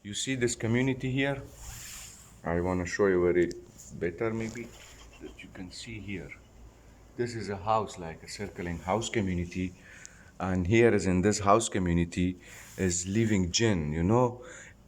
You see this community here? I want to show you very better maybe that you can see here. This is a house, like a circling house community. And here is in this house community is living jinn,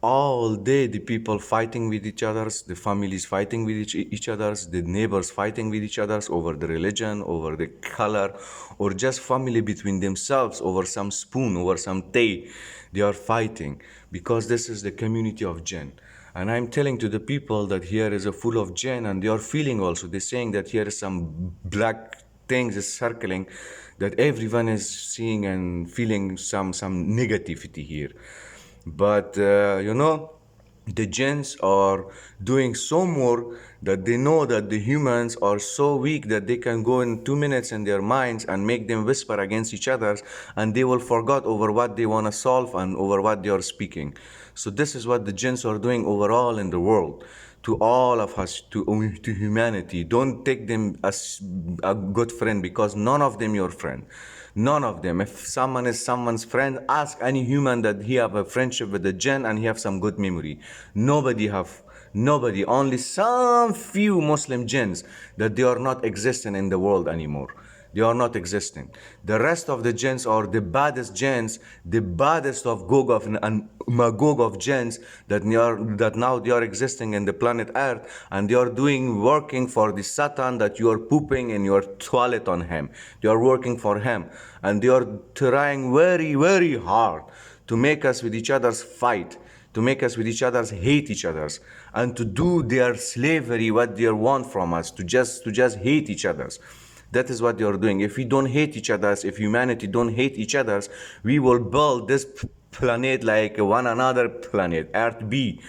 all day the people fighting with each others, the families fighting with each others, the neighbors fighting with each others over the religion, over the color, or just family between themselves over some spoon, over some tea. They are fighting because this is the community of jinn. And I'm telling to the people that here is a full of jinn, and they are feeling also. They're saying that here is some black things is circling, that everyone is seeing and feeling some negativity here. But the jinns are doing so more that they know that the humans are so weak that they can go in 2 minutes in their minds and make them whisper against each other, and they will forget over what they want to solve and over what they are speaking. So this is what the jinns are doing overall in the world to all of us, to humanity. Don't take them as a good friend, because none of them your friend. None of them. If someone is someone's friend, ask any human that he have a friendship with the jinn and he have some good memory. Nobody have. Nobody. Only some few Muslim jinns that they are not existing in the world anymore. They are not existing. The rest of the jinns are the baddest jinns, the baddest of Gog and Magog of jinns that now they are existing in the planet Earth, and they are working for the Satan that you are pooping in your toilet on him. They are working for him, and they are trying very, very hard to make us with each other's fight, to make us with each other's hate each other's, and to do their slavery, what they want from us, to just hate each other's. That is what they are doing. If we don't hate each other, if humanity don't hate each other, we will build this planet like one another planet, Earth B.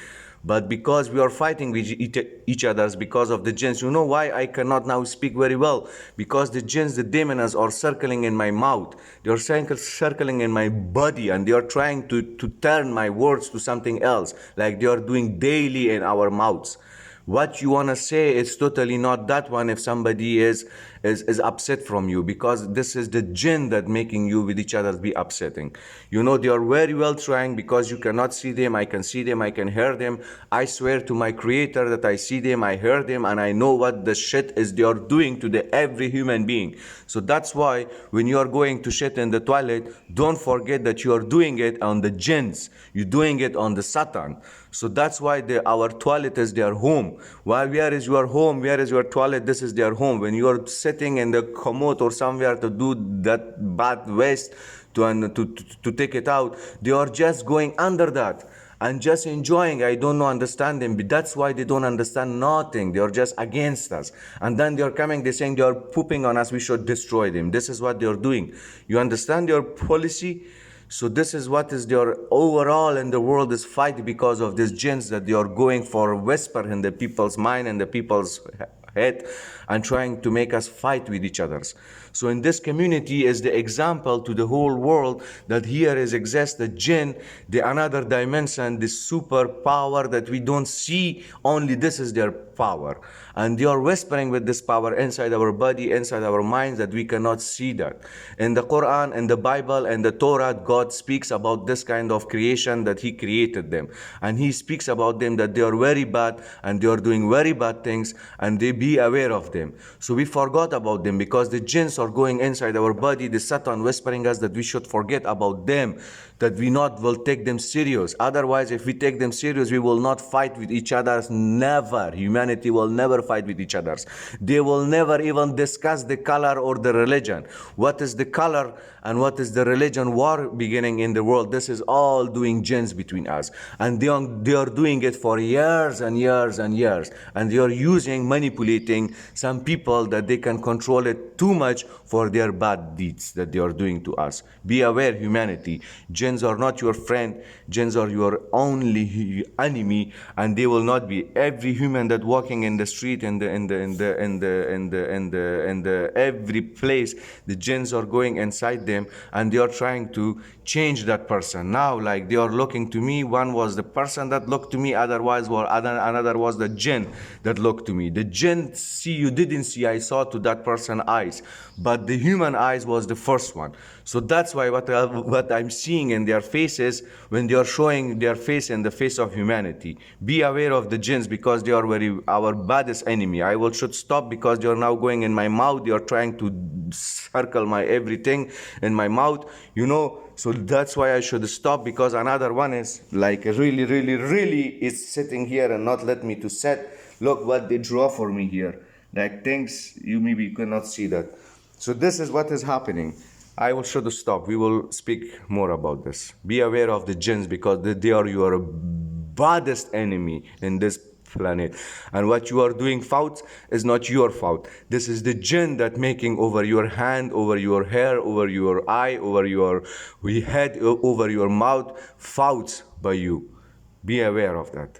But because we are fighting with each other because of the jinns, you know why I cannot now speak very well? Because the jinns, the demons are circling in my mouth. They are circling in my body, and they are trying to turn my words to something else, like they are doing daily in our mouths. What you want to say is totally not that one if somebody is upset from you, because this is the jinn that making you with each other be upsetting. They are very well trying, because you cannot see them. I can see them, I can hear them. I swear to my creator that I see them, I hear them, and I know what the shit is they are doing to every human being. So that's why when you are going to shit in the toilet, don't forget that you are doing it on the jinns. You're doing it on the Satan. So that's why our toilet is their home. Where is your home? Where is your toilet? This is their home. When you are sitting in the commode or somewhere to do that bad waste, to take it out, they are just going under that and just enjoying. I don't know, understand them, but that's why they don't understand nothing. They are just against us, and then they are coming, they're saying they are pooping on us, we should destroy them. This is what they are doing. You understand their policy? So this is what is their overall in the world is fight, because of these jinns that they are going for whisper in the people's mind and the people's head, and trying to make us fight with each others. So in this community is the example to the whole world that here is exists the jinn, the another dimension, the super power that we don't see. Only this is their power, and they are whispering with this power inside our body, inside our minds, that we cannot see that. In the Quran, in the Bible, and the Torah, God speaks about this kind of creation, that He created them, and He speaks about them that they are very bad and they are doing very bad things, and they be aware of them. So we forgot about them because the jinns are going inside our body, the Satan whispering us that we should forget about them, that we not will take them serious. Otherwise, if we take them serious, we will not fight with each other. Never. Humanity will never fight with each other. They will never even discuss the color or the religion. What is the color and what is the religion war beginning in the world? This is all doing jinns between us. And they are doing it for years and years and years. And they are using, manipulating some people that they can control it too much for their bad deeds that they are doing to us. Be aware, humanity. Jinns are not your friend. Jinns are your only enemy, and they will not be. Every human that walking in the street, in the every place, the jinns are going inside them, and they are trying to change that person. Now, like they are looking to me. One was the person that looked to me. Otherwise, another was the jinn that looked to me. The jinn see you didn't see. I saw to that person's eyes, but the human eyes was the first one. So that's why what I'm seeing in their faces when they are showing their face in the face of humanity. Be aware of the jinns because they are our baddest enemy. I should stop because they are now going in my mouth. They are trying to circle my everything in my mouth, So that's why I should stop, because another one is like really, really, really is sitting here and not let me to set. Look what they draw for me here. Like things you maybe cannot see that. So this is what is happening. I should stop. We will speak more about this. Be aware of the jinns because they are your baddest enemy in this planet. And what you are doing fault is not your fault. This is the jinn that making over your hand, over your hair, over your eye, over your head, over your mouth, faults by you. Be aware of that.